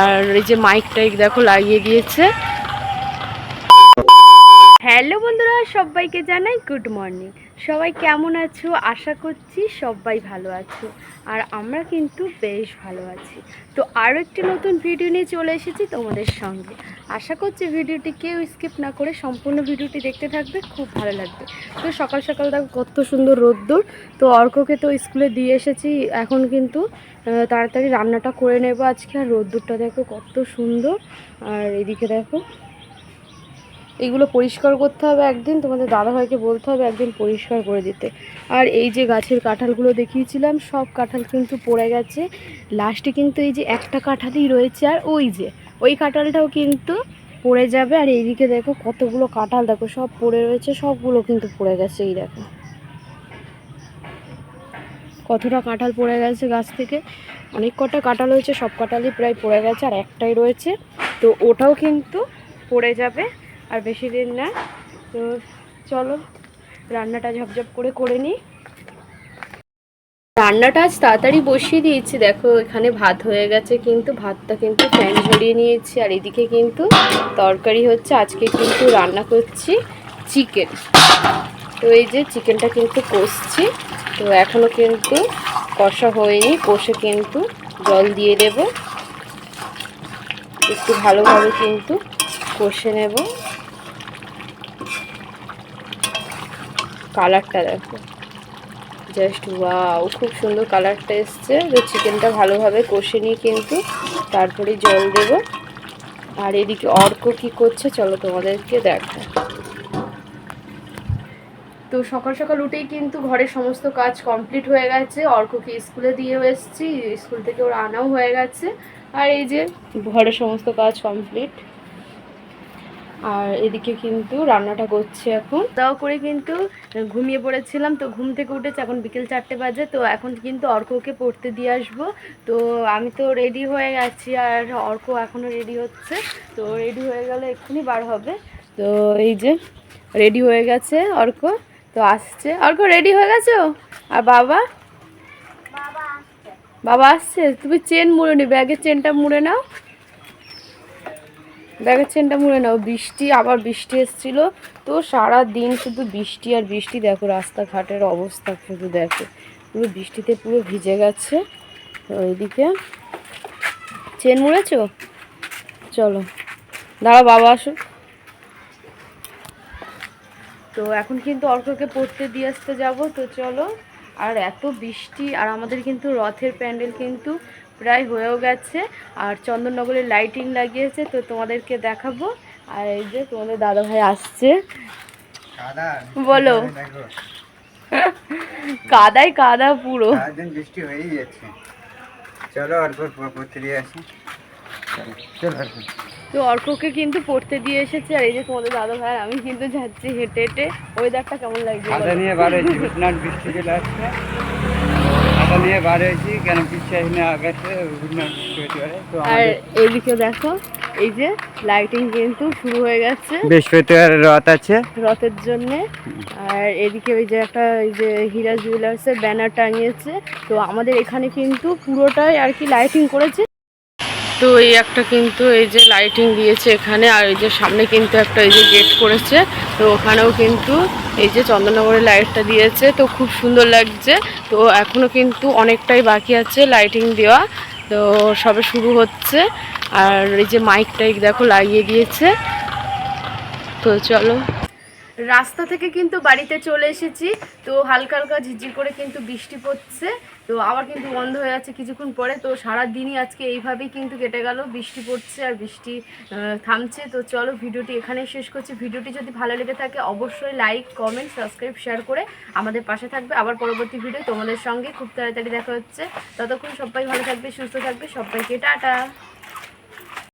আর এই যে মাইক টাইক দেখো লাগিয়ে দিয়েছে। হ্যালো বন্ধুরা, সবাইকে জানাই গুড মর্নিং। সবাই কেমন আছো? আশা করছি সবাই ভালো আছো, আর আমরা কিন্তু বেশ ভালো আছি। তো আরও একটি নতুন ভিডিও নিয়ে চলে এসেছি তোমাদের সঙ্গে। আশা করছি ভিডিওটি কেউ স্কিপ না করে সম্পূর্ণ ভিডিওটি দেখতে থাকবে, খুব ভালো লাগবে। তো সকাল সকাল দেখো কত সুন্দর রোদ্দুর। তো অর্ককে তো স্কুলে দিয়ে এসেছি, এখন কিন্তু তাড়াতাড়ি রান্নাটা করে নেব আজকে। আর রোদ্দুরটা দেখো কত সুন্দর। আর এদিকে দেখো এগুলো পরিষ্কার করতে হবে একদিন, তোমাদের দাদাভাইকে বলতে হবে একদিন পরিষ্কার করে দিতে। আর এই যে গাছের কাঁঠালগুলো দেখিয়েছিলাম, সব কাঁঠাল কিন্তু পড়ে গেছে। লাস্টে কিন্তু এই যে একটা কাঁঠালই রয়েছে, আর ওই যে ওই কাঁঠালটাও কিন্তু পড়ে যাবে। আর এইদিকে দেখো কতগুলো কাঁঠাল দেখো সব পড়ে রয়েছে, সবগুলো কিন্তু পড়ে গেছে। এই দেখো কতটা কাঁঠাল পড়ে গেছে গাছ থেকে, অনেক কটা কাঁঠাল হয়েছে, সব কাঁঠালই প্রায় পড়ে গেছে, আর একটাই রয়েছে। তো ওটাও কিন্তু পড়ে যাবে আর বেশি দিন না। তো চলো রান্নাটা ঝপঝপ করে নিই। রান্নাটা আজ তাড়াতাড়ি বসিয়ে দিয়েছি, দেখো এখানে ভাত হয়ে গেছে, কিন্তু ভাতটা কিন্তু ফ্যান ঝরিয়ে নিয়েছি। আর এদিকে কিন্তু তরকারি হচ্ছে, আজকে কিন্তু রান্না করছি চিকেন। তো এই যে চিকেনটা কিন্তু কষছি, তো এখনও কিন্তু কষা হয়নি, কষে কিন্তু জল দিয়ে দেব, একটু ভালোভাবে কিন্তু কষে নেব। কালারটা দেখো, জাস্ট ওয়াও, খুব সুন্দর কালারটা এসছে। তো চিকেনটা ভালোভাবে কষে নিয়ে কিন্তু তারপরে জল দেব। আর এদিকে অর্ক কি করছে চলো তোমাদেরকে দেখা। তো সকাল সকাল উঠেই কিন্তু ঘরের সমস্ত কাজ কমপ্লিট হয়ে গেছে, অর্ককে স্কুলে দিয়েও এসেছি, স্কুল থেকে ওর আনাও হয়ে গেছে। আর এই যে ঘরের সমস্ত কাজ কমপ্লিট। আর এদিকে কিন্তু রান্নাটা করছে এখন। তাও করে কিন্তু ঘুমিয়ে পড়েছিলাম, তো ঘুম থেকে উঠেছে, এখন বিকেল 4টে বাজে। তো এখন কিন্তু অর্ককে পড়তে দিয়ে আসবো। তো আমি তো রেডি হয়ে গেছি, আর অর্ক এখনও রেডি হচ্ছে। তো রেডি হয়ে গেলে এক্ষুনি বার হবে। তো এই যে রেডি হয়ে গেছে অর্ক, তো আসছে। অর্ক রেডি হয়ে গেছো? আর বাবা? বাবা আসছে। তুমি চেন মুড়ে নি, ব্যাগের চেনটা মুড়ে নাও, ব্যাগের চেনটা মুড়ে নাও। বৃষ্টি, আবার বৃষ্টি এসেছিল, তো সারা দিন শুধু বৃষ্টি আর বৃষ্টি। দেখো রাস্তাঘাটের অবস্থা শুধু দেখো, পুরো বৃষ্টিতে পুরো ভিজে গেছে। তো এইদিকে চেন মুড়েছো? চলো দাঁড়াও বাবা আসুক। তো এখন কিন্তু অর্ককে পড়তে দিয়ে আসতে যাবো, তো চলো। আর এত বৃষ্টি, আর আমাদের কিন্তু রথের প্যান্ডেল কিন্তু প্রায় হয়েও গেছে, আর চন্দননগরের লাইটিং লাগিয়েছে, তো তোমাদেরকে দেখাবো। আর এই যে তোমাদের দাদাভাই আসছে। বলো। কাদাই কাদা পুরো, বৃষ্টি হয়েই যাচ্ছে। চলো অর্ঘ্য পড়তে দিয়ে আসি। চলো। তো অর্ককে কিন্তু পড়তে দিয়ে এসেছে। আর এই যে তোমাদের দাদা ভাই, আমি কিন্তু যাচ্ছি হেঁটে হেঁটে। ওয়েদারটা কেমন লাগছে? ছাতা নিয়ে বার হয়েছি, হুটনাট বৃষ্টি চলে আসছে, ছাতা নিয়ে বার হয়েছি, কেন বৃষ্টি আসলে আগাছে হুটনাট বৃষ্টি হতে পারে। তো আর এইদিকে দেখো এই যে লাইটিং কিন্তু শুরু হয়ে গেছে, বৃহস্পতিবার রথ আছে রথের জন্যে। আর এদিকে ওই যে একটা এই যে হীরা জুয়েলার্সের ব্যানার টাঙিয়েছে। তো আমাদের এখানে কিন্তু পুরোটাই আর কি লাইটিং করেছে। তো এই একটা কিন্তু এই যে লাইটিং দিয়েছে এখানে, আর এই যে সামনে কিন্তু একটা এই যে গেট করেছে, তো ওখানেও কিন্তু এই যে চন্দননগরের লাইটটা দিয়েছে, তো খুব সুন্দর লাগছে। তো এখনও কিন্তু অনেকটাই বাকি আছে লাইটিং দেওয়া, তো সবে শুরু হচ্ছে। আর এই যে মাইক টাইক দেখো লাগিয়ে দিয়েছে। তো চলো, রাস্তা থেকে কিন্তু বাড়িতে চলে এসেছি। তো হালকা হালকা ঝিরঝির করে কিন্তু বৃষ্টি পড়ছে, তো আবার কিন্তু বন্ধ হয়ে যাচ্ছে কিছুক্ষণ পরে। তো সারা দিনই আজকে এইভাবেই কিন্তু কেটে গেল, বৃষ্টি পড়ছে আর বৃষ্টি থামছে। তো চলো ভিডিওটি এখানেই শেষ করছি। ভিডিওটি যদি ভালো লেগে থাকে অবশ্যই লাইক, কমেন্ট, সাবস্ক্রাইব, শেয়ার করে আমাদের পাশে থাকবে। আবার পরবর্তী ভিডিও তোমাদের সঙ্গে খুব তাড়াতাড়ি দেখা হচ্ছে। ততক্ষণ সবাই ভালো থাকবে, সুস্থ থাকবে, সবাইকে টাটা।